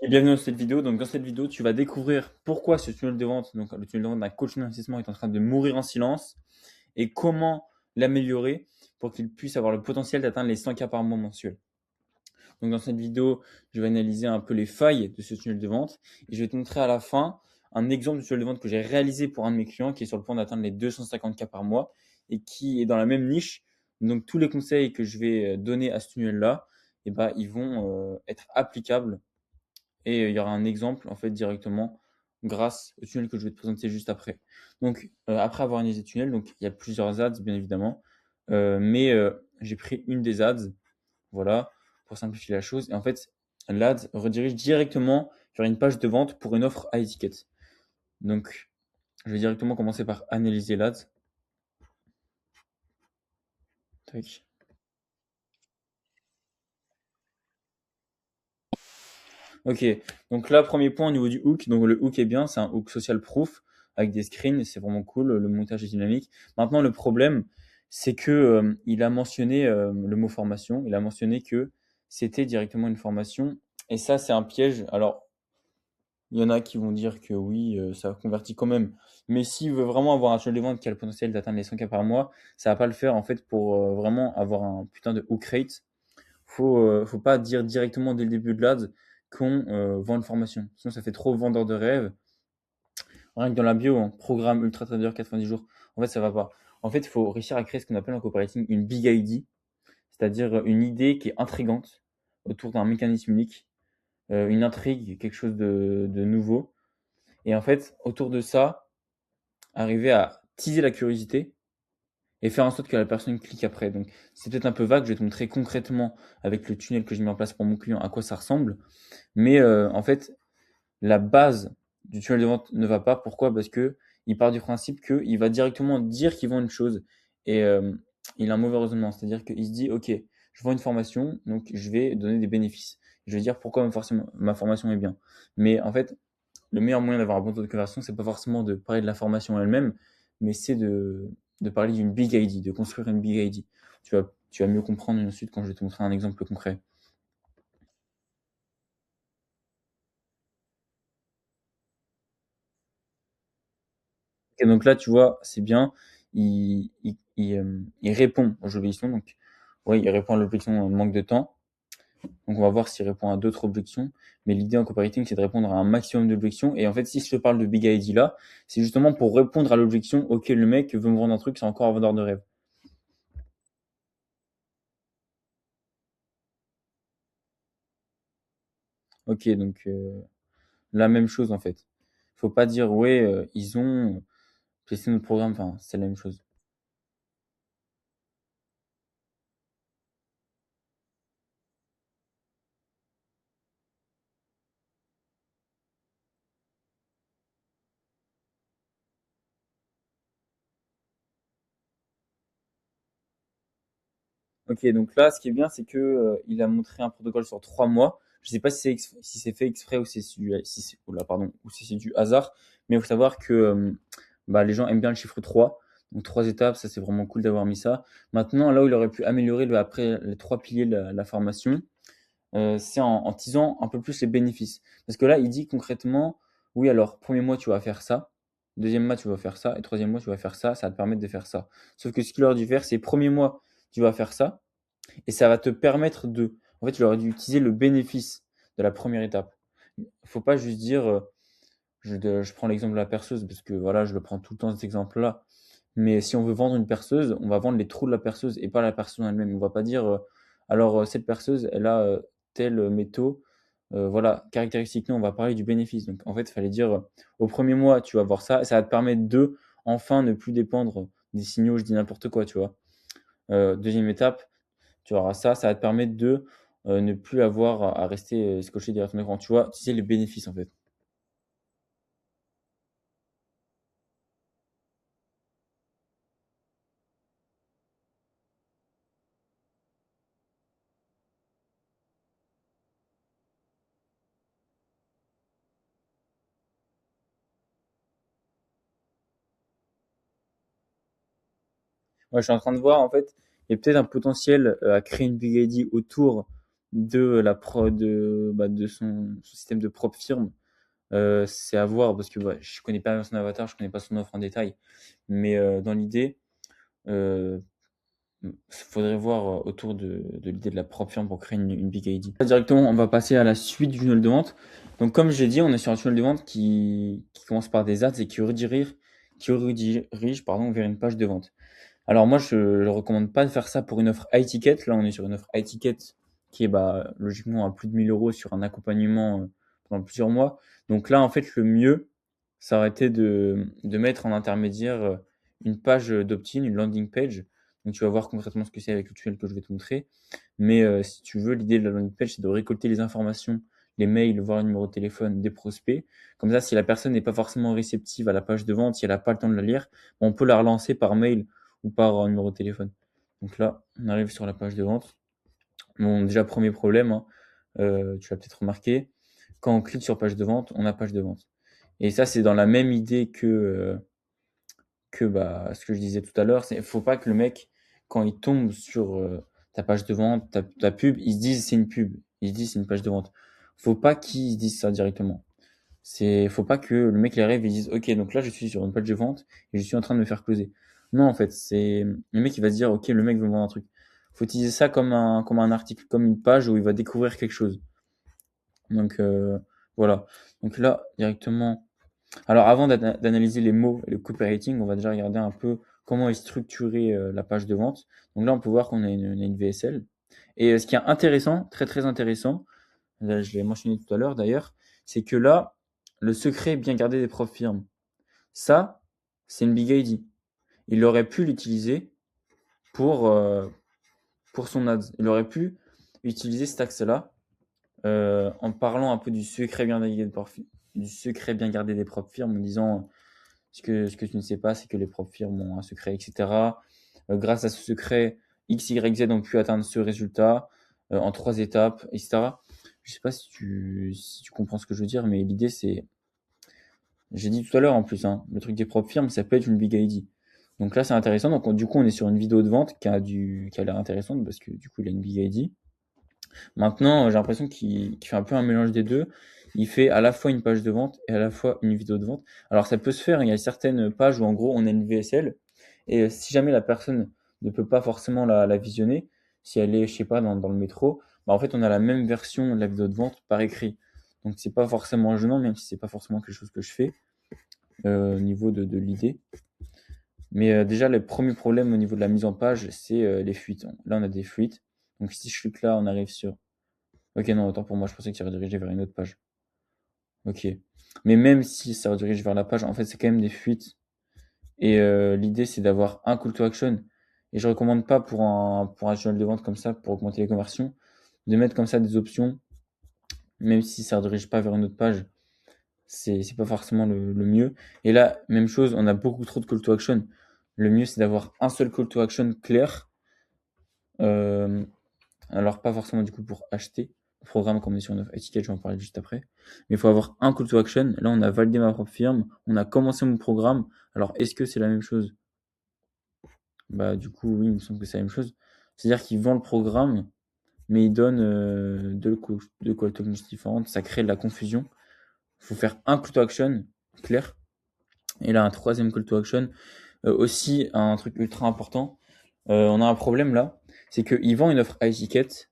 Et bienvenue dans cette vidéo. Donc, dans cette vidéo, tu vas découvrir pourquoi ce tunnel de vente, donc le tunnel de vente d'un coach d'investissement est en train de mourir en silence et comment l'améliorer pour qu'il puisse avoir le potentiel d'atteindre les 100 k par mois mensuels. Donc, dans cette vidéo, je vais analyser un peu les failles de ce tunnel de vente et je vais te montrer à la fin un exemple de tunnel de vente que j'ai réalisé pour un de mes clients qui est sur le point d'atteindre les 250 k par mois et qui est dans la même niche. Donc, tous les conseils que je vais donner à ce tunnel-là, eh ben, ils vont être applicables et il y aura un exemple en fait directement grâce au tunnel que je vais te présenter juste après. Donc après avoir analysé le tunnel, donc il y a plusieurs ads bien évidemment, mais j'ai pris une des ads, voilà, pour simplifier la chose. Et en fait, l'ad redirige directement vers une page de vente pour une offre à étiquette. Donc je vais directement commencer par analyser l'ad. Tac. Ok, donc là, premier point au niveau du hook. Donc le hook est bien, c'est un hook social proof avec des screens, c'est vraiment cool, le montage est dynamique. Maintenant, le problème, c'est que il a mentionné le mot formation, il a mentionné que c'était directement une formation, et ça, c'est un piège. Alors, il y en a qui vont dire que oui, ça convertit quand même, mais s'il veut vraiment avoir un tunnel de vente qui a le potentiel d'atteindre les 100 k par mois, ça va pas le faire en fait pour vraiment avoir un putain de hook rate. Faut pas dire directement dès le début de l'ad qu'on vend une formation. Sinon, ça fait trop vendeur de rêve. Rien que dans la bio, hein, programme Ultra Trader 90 jours. En fait, ça va pas. En fait, il faut réussir à créer ce qu'on appelle en copywriting une big ID, c'est-à-dire une idée qui est intrigante autour d'un mécanisme unique, une intrigue, quelque chose de nouveau. Et en fait, autour de ça, arriver à teaser la curiosité et faire en sorte que la personne clique après. Donc, c'est peut-être un peu vague. Je vais te montrer concrètement avec le tunnel que j'ai mis en place pour mon client à quoi ça ressemble. Mais en fait, la base du tunnel de vente ne va pas. Pourquoi? Parce que il part du principe qu'il va directement dire qu'il vend une chose et il a un mauvais raisonnement. C'est-à-dire qu'il se dit, ok, je vends une formation, donc je vais donner des bénéfices. Je vais dire pourquoi ma formation est bien. Mais en fait, le meilleur moyen d'avoir un bon taux de conversion, c'est pas forcément de parler de la formation elle-même, mais c'est de parler d'une big ID, de construire une big ID. Tu vas mieux comprendre ensuite quand je vais te montrer un exemple concret. Et donc là, tu vois, c'est bien. Il répond aux objections. Donc, oui, il répond à l'objection manque de temps. Donc, on va voir s'il répond à d'autres objections. Mais l'idée en copywriting, c'est de répondre à un maximum d'objections. Et en fait, si je te parle de Big ID là, c'est justement pour répondre à l'objection, ok, le mec veut me vendre un truc, c'est encore un vendeur de rêve. Ok, donc la même chose en fait. Faut pas dire, ouais, ils ont testé notre programme, enfin, c'est la même chose. Ok, donc là, ce qui est bien, c'est que il a montré un protocole sur 3 mois. Je sais pas si c'est fait exprès ou oula, pardon, ou si c'est du hasard, mais il faut savoir que bah, les gens aiment bien le chiffre 3. Donc 3 étapes, ça c'est vraiment cool d'avoir mis ça. Maintenant, là où il aurait pu améliorer après les 3 piliers de la formation, c'est en teasant un peu plus les bénéfices. Parce que là, il dit concrètement, oui, alors, premier mois, tu vas faire ça, deuxième mois, tu vas faire ça, et troisième mois, tu vas faire ça va te permettre de faire ça. Sauf que ce qu'il aurait dû faire, c'est premier mois, tu vas faire ça, et ça va te permettre de. En fait, il aurait dû utiliser le bénéfice de la première étape. Faut pas juste dire, je prends l'exemple de la perceuse, parce que voilà, je le prends tout le temps cet exemple-là. Mais si on veut vendre une perceuse, on va vendre les trous de la perceuse et pas la perceuse en elle-même. On va pas dire, alors cette perceuse, elle a tel métaux, voilà, caractéristique. Non, on va parler du bénéfice. Donc en fait, il fallait dire, au premier mois, tu vas voir ça, et ça va te permettre de enfin ne plus dépendre des signaux, je dis n'importe quoi, tu vois. Deuxième étape, tu auras ça, ça va te permettre de ne plus avoir à rester scotché derrière ton écran. Tu vois, tu sais les bénéfices en fait. Moi, je suis en train de voir en fait, il y a peut-être un potentiel à créer une Big ID autour de son système de propre firme, c'est à voir parce que je connais pas son avatar, je connais pas son offre en détail. Mais dans l'idée, euh, faudrait voir autour de l'idée de la propre firme pour créer une big ID. Là, directement, on va passer à la suite du tunnel de vente. Donc, comme j'ai dit, on est sur un tunnel de vente qui commence par des ads et qui redirige vers une page de vente. Alors moi, je ne recommande pas de faire ça pour une offre high ticket. Là, on est sur une offre high ticket qui est logiquement à plus de 1000 euros sur un accompagnement pendant plusieurs mois. Donc là, en fait, le mieux, ça aurait été de mettre en intermédiaire une page d'opt-in, une landing page. Donc tu vas voir concrètement ce que c'est avec le tunnel que je vais te montrer. Mais si tu veux, l'idée de la landing page, c'est de récolter les informations, les mails, voire le numéro de téléphone des prospects. Comme ça, si la personne n'est pas forcément réceptive à la page de vente, si elle n'a pas le temps de la lire, on peut la relancer par mail ou par un numéro de téléphone. Donc là, on arrive sur la page de vente. Bon, déjà, premier problème, hein, tu l'as peut-être remarqué, quand on clique sur page de vente, on a page de vente. Et ça, c'est dans la même idée que ce que je disais tout à l'heure. Il faut pas que le mec, quand il tombe sur ta page de vente, ta pub, il se dise c'est une pub, il se dise c'est une page de vente. Faut pas qu'il se dise ça directement. Faut pas que le mec il arrive et dise ok, donc là je suis sur une page de vente et je suis en train de me faire closer. Non, en fait, c'est le mec qui va se dire ok, le mec veut me vendre un truc. Faut utiliser ça comme un article, comme une page où il va découvrir quelque chose. Donc voilà. Donc là directement. Alors avant d'analyser les mots et le copywriting, on va déjà regarder un peu comment est structurée la page de vente. Donc là on peut voir qu'on a une VSL. Et ce qui est intéressant, très très intéressant, là, je l'ai mentionné tout à l'heure d'ailleurs, c'est que là, le secret bien gardé des profs firmes. Ça, c'est une big ID. Il aurait pu l'utiliser pour, euh, pour son ads. Il aurait pu utiliser cet axe-là en parlant un peu du secret bien gardé des propres firmes, en disant ce que tu ne sais pas, c'est que les propres firmes ont un secret, etc. Grâce à ce secret, X, Y, Z ont pu atteindre ce résultat en 3 étapes, etc. Je sais pas si tu comprends ce que je veux dire, mais l'idée c'est, j'ai dit tout à l'heure en plus, hein, le truc des propres firmes, ça peut être une big ID. Donc là c'est intéressant. Donc du coup on est sur une vidéo de vente qui a l'air intéressante parce que du coup il a une big ID. Maintenant j'ai l'impression qu'il fait un peu un mélange des deux. Il fait à la fois une page de vente et à la fois une vidéo de vente. Alors ça peut se faire, il y a certaines pages où en gros on a une VSL et si jamais la personne ne peut pas forcément la visionner, si elle est, je sais pas, dans le métro, en fait on a la même version de la vidéo de vente par écrit. Donc c'est pas forcément gênant, même si c'est pas forcément quelque chose que je fais au niveau de l'idée. Mais déjà le premier problème au niveau de la mise en page, c'est les fuites. Là on a des fuites. Donc si je clique là, on arrive sur. Ok, non, autant pour moi, je pensais que ça redirigeait vers une autre page. Ok. Mais même si ça redirige vers la page, en fait, c'est quand même des fuites. Et l'idée, c'est d'avoir un call to action. Et je recommande pas pour un journal de vente comme ça, pour augmenter les conversions, de mettre comme ça des options, même si ça redirige pas vers une autre page. C'est pas forcément le mieux. Et là, même chose, on a beaucoup trop de call to action. Le mieux, c'est d'avoir un seul call to action clair. Euh, Alors, pas forcément du coup pour acheter le programme comme on est sur une offre étiquette, je vais en parler juste après. Mais il faut avoir un call to action. Là, on a validé ma propre firme, on a commencé mon programme. Alors, est-ce que c'est la même chose? Bah, du coup, oui, il me semble que c'est la même chose. C'est-à-dire qu'il vend le programme, mais il donne deux call to action différentes. Ça crée de la confusion. Il faut faire un call to action clair. Et là, un troisième call to action. Aussi, un truc ultra important. On a un problème là. C'est qu'il vend une offre à étiquette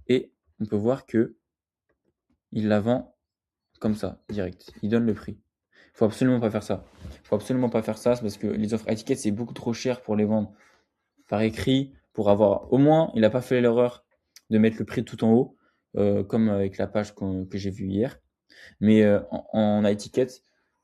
et on peut voir que il la vend comme ça, direct. Il donne le prix. Faut absolument pas faire ça. Faut absolument pas faire ça, c'est parce que les offres à étiquette, c'est beaucoup trop cher pour les vendre par écrit, pour avoir. Au moins, il n'a pas fait l'erreur de mettre le prix tout en haut, comme avec la page que j'ai vue hier. Mais en high ticket,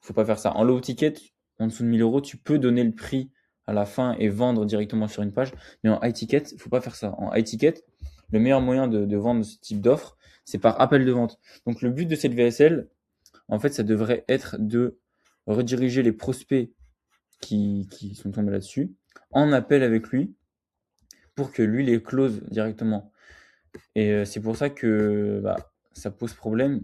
faut pas faire ça. En low ticket, en dessous de 1000 euros, tu peux donner le prix à la fin et vendre directement sur une page. Mais en high ticket, faut pas faire ça. En high ticket, le meilleur moyen de vendre ce type d'offre, c'est par appel de vente. Donc le but de cette VSL, en fait, ça devrait être de rediriger les prospects qui sont tombés là-dessus en appel avec lui pour que lui les close directement. Et c'est pour ça que ça pose problème.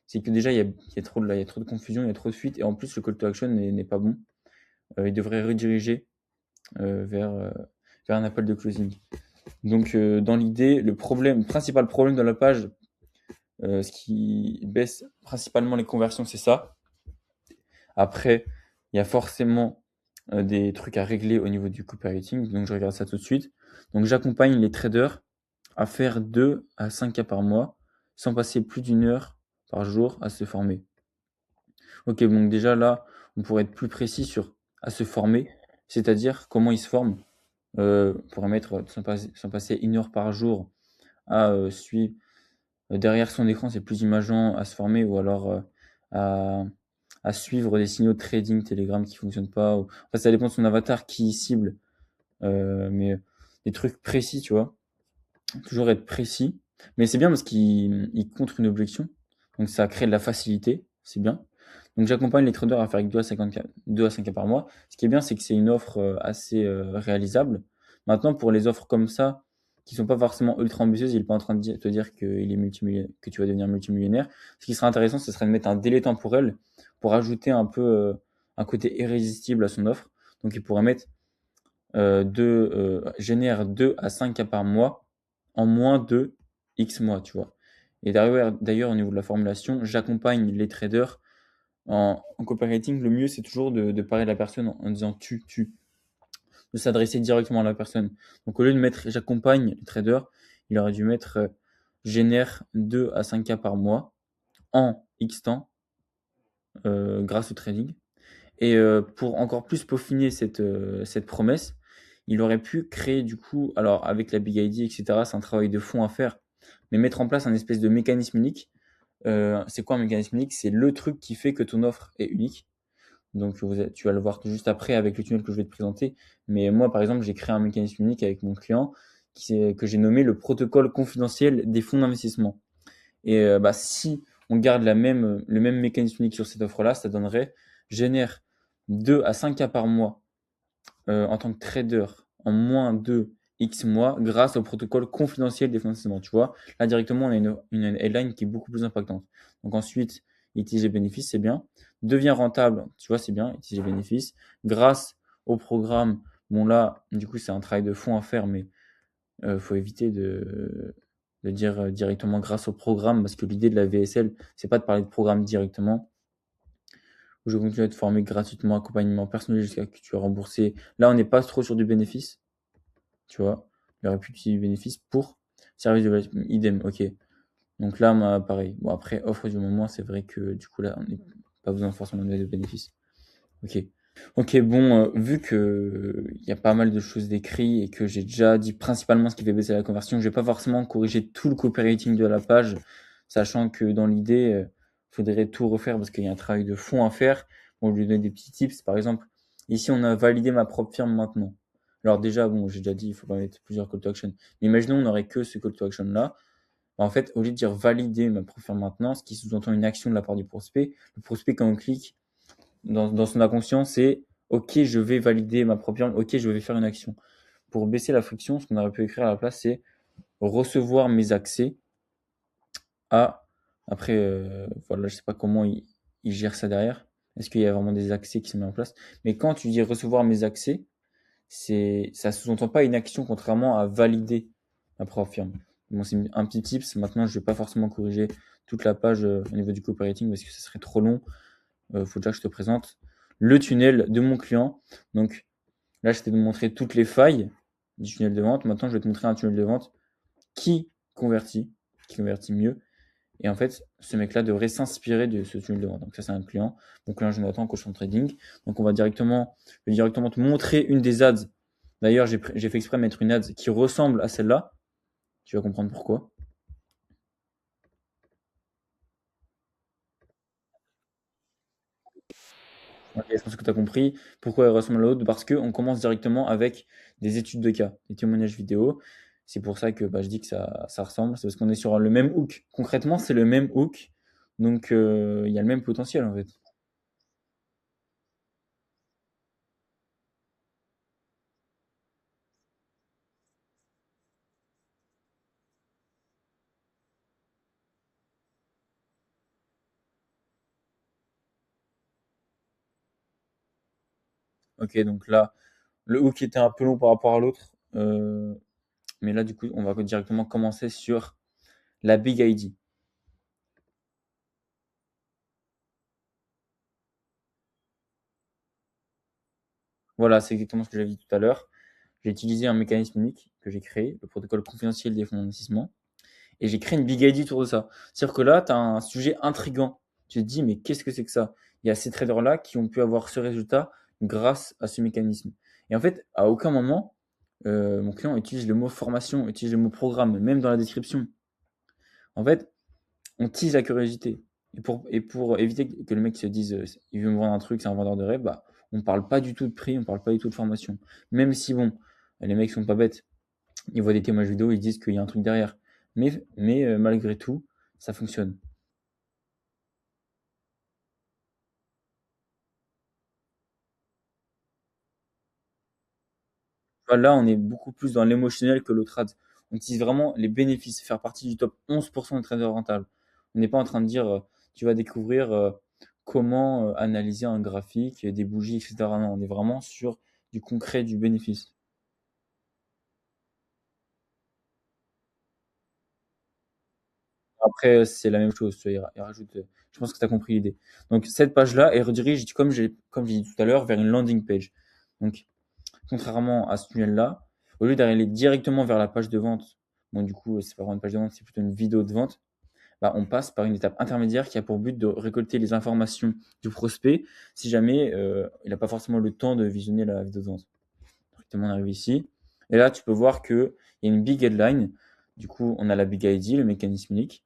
C'est que déjà, il y a trop de confusion, il y a trop de fuite. Et en plus, le call to action n'est pas bon. Il devrait rediriger vers un appel de closing. Donc, dans l'idée, le principal problème de la page, ce qui baisse principalement les conversions, c'est ça. Après, il y a forcément des trucs à régler au niveau du copywriting. Donc, je regarde ça tout de suite. Donc, j'accompagne les traders à faire 2 à 5 cas par mois sans passer plus d'une heure par jour à se former. Ok, donc déjà là, on pourrait être plus précis sur à se former, c'est-à-dire comment ils se forment. On pourrait mettre sans passer une heure par jour à suivre derrière son écran, c'est plus imageant à se former ou alors à, à suivre des signaux de trading Telegram qui fonctionnent pas. Enfin, ça dépend de son avatar qui cible, mais des trucs précis, tu vois. Toujours être précis. Mais c'est bien parce qu'il contre une objection. Donc ça crée de la facilité, c'est bien. Donc j'accompagne les traders à faire avec 2 à 5 cas par mois. Ce qui est bien, c'est que c'est une offre assez réalisable. Maintenant, pour les offres comme ça, qui sont pas forcément ultra ambitieuses, il n'est pas en train de te dire que tu vas devenir multimillionnaire. Ce qui serait intéressant, ce serait de mettre un délai temporel pour ajouter un peu un côté irrésistible à son offre. Donc il pourrait mettre génère 2 à 5 cas par mois en moins de X mois, tu vois. Et d'ailleurs, au niveau de la formulation, j'accompagne les traders en copywriting. Le mieux, c'est toujours de parler de la personne en disant tu, de s'adresser directement à la personne. Donc, au lieu de mettre j'accompagne les traders, il aurait dû mettre génère 2 à 5 cas par mois en X temps grâce au trading. Et pour encore plus peaufiner cette promesse, il aurait pu créer du coup, alors avec la Big ID, etc., c'est un travail de fond à faire, mais mettre en place un espèce de mécanisme unique. C'est quoi un mécanisme unique? C'est le truc qui fait que ton offre est unique. Donc tu vas le voir juste après avec le tunnel que je vais te présenter. Mais moi, par exemple, j'ai créé un mécanisme unique avec mon client que j'ai nommé le protocole confidentiel des fonds d'investissement. Et bah, si on garde le même mécanisme unique sur cette offre-là, ça donnerait génère 2 à 5 cas par mois en tant que trader en moins de X mois grâce au protocole confidentiel des fonds d'investissement. Tu vois, là directement, on a une headline qui est beaucoup plus impactante. Donc ensuite, utilise les bénéfices, c'est bien. Devient rentable, tu vois, c'est bien, utilise les bénéfices. Grâce au programme, bon là, du coup, c'est un travail de fond à faire, mais faut éviter de dire directement grâce au programme, parce que l'idée de la VSL, c'est pas de parler de programme directement. Je continue à te former gratuitement, accompagnement personnalisé jusqu'à ce que tu aies remboursé. Là, on n'est pas trop sur du bénéfice, tu vois. Il y aurait plus de bénéfice pour service de idem, ok. Donc là, moi, pareil. Bon, après, offre du moment, c'est vrai que du coup, là, on n'a pas besoin forcément de bénéfice. Ok. Ok, bon, vu que il y a pas mal de choses décrites et que j'ai déjà dit principalement ce qui fait baisser la conversion, je vais pas forcément corriger tout le copywriting de la page, sachant que dans l'idée, faudrait tout refaire parce qu'il y a un travail de fond à faire. Bon, je lui donner des petits tips. Par exemple, ici, on a validé ma propre firme maintenant. Alors déjà, bon, j'ai déjà dit, il faut pas mettre plusieurs call to action. Mais imaginons, on n'aurait que ce call to action là. Bah, en fait, au lieu de dire valider ma propre firme maintenant, ce qui sous-entend une action de la part du prospect, le prospect, quand on clique, dans son inconscient, c'est OK, je vais valider ma propre firme, OK, je vais faire une action. Pour baisser la friction, ce qu'on aurait pu écrire à la place, c'est recevoir mes accès à. Après, voilà, je sais pas comment il gère ça derrière. Est-ce qu'il y a vraiment des accès qui sont mis en place? Mais quand tu dis recevoir mes accès, ça sous-entend pas une action contrairement à valider ma propre firme. Bon, c'est un petit tips. Maintenant, je vais pas forcément corriger toute la page au niveau du copywriting parce que ça serait trop long. Faut déjà que je te présente le tunnel de mon client. Donc là, je t'ai montré toutes les failles du tunnel de vente. Maintenant, je vais te montrer un tunnel de vente qui qui convertit mieux. Et en fait, ce mec-là devrait s'inspirer de ce tunnel de vente. Donc ça, c'est un client. Mon client Jonathan, coach en trading. Donc on va je vais directement te montrer une des ads. D'ailleurs, j'ai fait exprès de mettre une ad qui ressemble à celle-là. Tu vas comprendre pourquoi. Ok, je pense que tu as compris pourquoi elle ressemble à l'autre, parce qu'on commence directement avec des études de cas, des témoignages vidéo. C'est pour ça que bah, je dis que ça ressemble, c'est parce qu'on est sur le même hook. Concrètement, c'est le même hook, donc il y a le même potentiel en fait. Ok, donc là, le hook était un peu long par rapport à l'autre. Mais là, du coup, on va directement commencer sur la Big ID. Voilà, c'est exactement ce que j'avais dit tout à l'heure. J'ai utilisé un mécanisme unique que j'ai créé, le protocole confidentiel des fonds d'investissement, et j'ai créé une Big ID autour de ça. C'est-à-dire que là, tu as un sujet intrigant. Tu te dis, mais qu'est-ce que c'est que ça? Il y a ces traders-là qui ont pu avoir ce résultat grâce à ce mécanisme. Et en fait, à aucun moment, mon client utilise le mot formation, utilise le mot programme, même dans la description. En fait, on tease la curiosité. Et pour éviter que le mec se dise, il veut me vendre un truc, c'est un vendeur de rêve, bah, on parle pas du tout de prix, on parle pas du tout de formation. Même si, bon, les mecs sont pas bêtes. Ils voient des témoignages vidéo, ils disent qu'il y a un truc derrière. Mais malgré tout, ça fonctionne. Là, on est beaucoup plus dans l'émotionnel que l'autre trad. On utilise vraiment les bénéfices, faire partie du top 11% des traders rentables. On n'est pas en train de dire, tu vas découvrir comment analyser un graphique, des bougies, etc. Non, on est vraiment sur du concret, du bénéfice. Après, c'est la même chose, tu vois, il rajoute, je pense que tu as compris l'idée. Donc, cette page-là, elle redirige, comme j'ai dit tout à l'heure, vers une landing page. Donc, contrairement à ce tunnel-là, au lieu d'aller directement vers la page de vente, bon, du coup, c'est pas vraiment une page de vente, c'est plutôt une vidéo de vente, bah, on passe par une étape intermédiaire qui a pour but de récolter les informations du prospect si jamais il n'a pas forcément le temps de visionner la vidéo de vente. Directement, on arrive ici. Et là, tu peux voir qu'il y a une big headline. Du coup, on a la big ID, le mécanisme unique,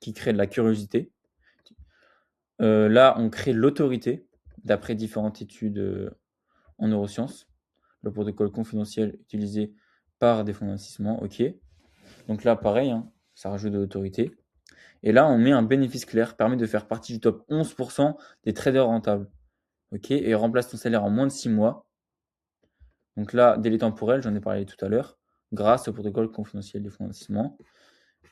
qui crée de la curiosité. Là, on crée l'autorité d'après différentes études en neurosciences. Le protocole confidentiel utilisé par des fonds d'investissement, ok. Donc là, pareil, hein, ça rajoute de l'autorité. Et là, on met un bénéfice clair, permet de faire partie du top 11% des traders rentables. Ok, et remplace ton salaire en moins de 6 mois. Donc là, délai temporel, j'en ai parlé tout à l'heure, grâce au protocole confidentiel des fonds d'investissement.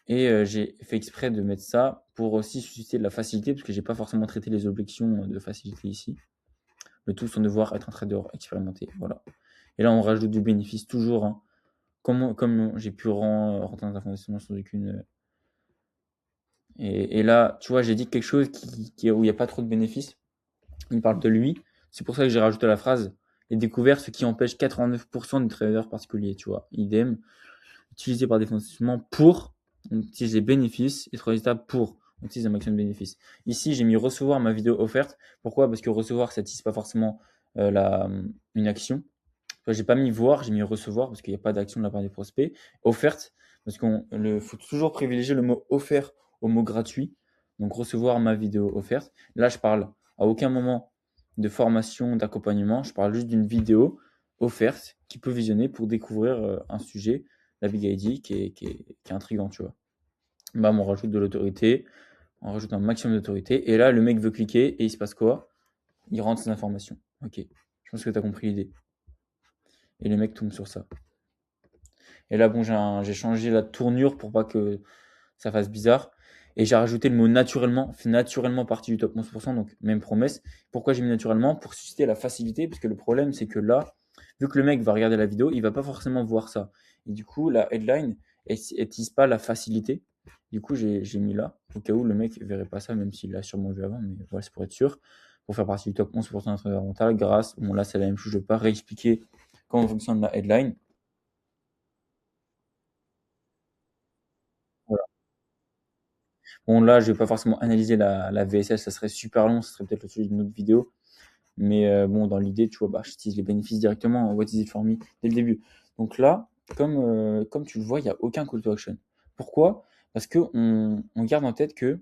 Et j'ai fait exprès de mettre ça pour aussi susciter de la facilité, parce que j'ai pas forcément traité les objections de facilité ici. Le tout sans devoir être un trader expérimenté. Voilà. Et là, on rajoute du bénéfice toujours, hein, comme j'ai pu rentrer dans un fonds d'investissement sans aucune. Et là, tu vois, j'ai dit quelque chose où il n'y a pas trop de bénéfices. Il parle de lui. C'est pour ça que j'ai rajouté la phrase et découvert ce qui empêche 89% des traders particuliers, tu vois. Idem, utilisé par des fonds d'investissement pour, on utilise les bénéfices et trois étapes pour, on utilise un maximum de bénéfices. Ici, j'ai mis recevoir ma vidéo offerte. Pourquoi? Parce que recevoir, ça n'utilise pas forcément une action. J'ai pas mis voir, j'ai mis recevoir parce qu'il n'y a pas d'action de la part des prospects. Offerte, parce qu'il faut toujours privilégier le mot offert au mot gratuit. Donc recevoir ma vidéo offerte. Là, je parle à aucun moment de formation, d'accompagnement. Je parle juste d'une vidéo offerte qui peut visionner pour découvrir un sujet, la Big ID, qui est intriguant, tu vois. Bah, on rajoute de l'autorité, on rajoute un maximum d'autorité. Et là, le mec veut cliquer et il se passe quoi? Il rentre ses informations. Ok. Je pense que tu as compris l'idée. Et le mec tombe sur ça. Et là, bon, j'ai changé la tournure pour pas que ça fasse bizarre. Et j'ai rajouté le mot naturellement, fait naturellement partie du top 11%, donc même promesse. Pourquoi j'ai mis naturellement? Pour susciter la facilité, parce que le problème, c'est que là, vu que le mec va regarder la vidéo, il va pas forcément voir ça. Et du coup, la headline, elle n'utilise pas la facilité. Du coup, j'ai mis là, au cas où le mec verrait pas ça, même s'il l'a sûrement vu avant, mais voilà, c'est pour être sûr. Pour faire partie du top 11% de notre mental, grâce, bon là, c'est la même chose, je vais pas réexpliquer comment fonctionne la headline. Bon, là, je vais pas forcément analyser la VSL, ça serait super long, ça serait peut-être le sujet d'une autre vidéo. Mais bon, dans l'idée, tu vois, bah, j'utilise les bénéfices directement en What is it for me dès le début. Donc là, comme tu le vois, il n'y a aucun call to action. Pourquoi? Parce que on garde en tête que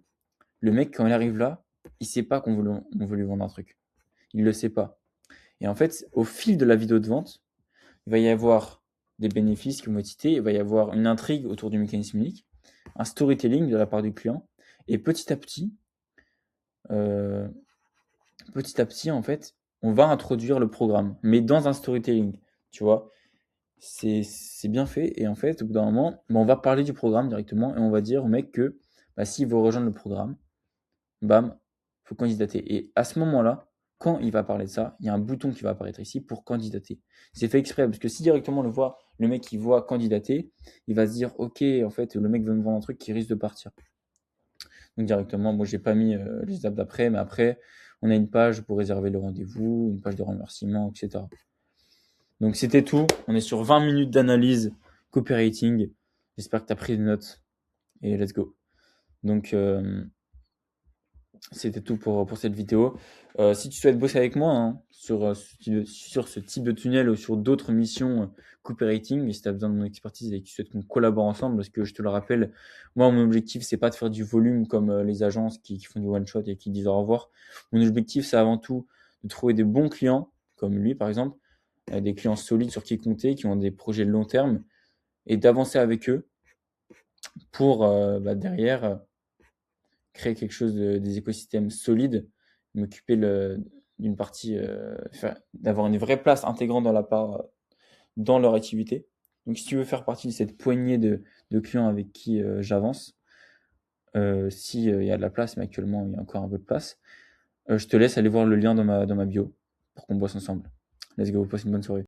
le mec, quand il arrive là, il sait pas on veut lui vendre un truc. Il le sait pas. Et en fait, au fil de la vidéo de vente, il va y avoir des bénéfices qui vont être cités, il va y avoir une intrigue autour du mécanisme unique, un storytelling de la part du client, et euh, petit à petit, en fait, on va introduire le programme, mais dans un storytelling, tu vois. C'est bien fait, et en fait, au bout d'un moment, bah, on va parler du programme directement, et on va dire au mec que bah, s'il veut rejoindre le programme, bam, faut candidater. Et à ce moment-là, quand il va parler de ça, il y a un bouton qui va apparaître ici pour candidater. C'est fait exprès parce que si directement le mec il voit candidater, il va se dire ok, en fait le mec veut me vendre un truc qui risque de partir. Donc directement, moi j'ai pas mis les étapes d'après, mais après on a une page pour réserver le rendez-vous, une page de remerciement, etc. Donc c'était tout. On est sur 20 minutes d'analyse copywriting. J'espère que tu as pris des notes et let's go. Donc c'était tout pour cette vidéo. Si tu souhaites bosser avec moi hein, sur ce type de tunnel ou sur d'autres missions copywriting, et si tu as besoin de mon expertise et que tu souhaites qu'on collabore ensemble, parce que je te le rappelle, moi mon objectif c'est pas de faire du volume comme les agences qui font du one shot et qui disent au revoir. Mon objectif c'est avant tout de trouver des bons clients, comme lui par exemple, des clients solides sur qui compter, qui ont des projets de long terme, et d'avancer avec eux pour derrière créer quelque chose des écosystèmes solides, m'occuper d'une partie, d'avoir une vraie place intégrante dans leur activité. Donc si tu veux faire partie de cette poignée de clients avec qui j'avance, si il y a de la place, mais actuellement il y a encore un peu de place, je te laisse aller voir le lien dans ma bio pour qu'on bosse ensemble. Let's go, passe une bonne soirée.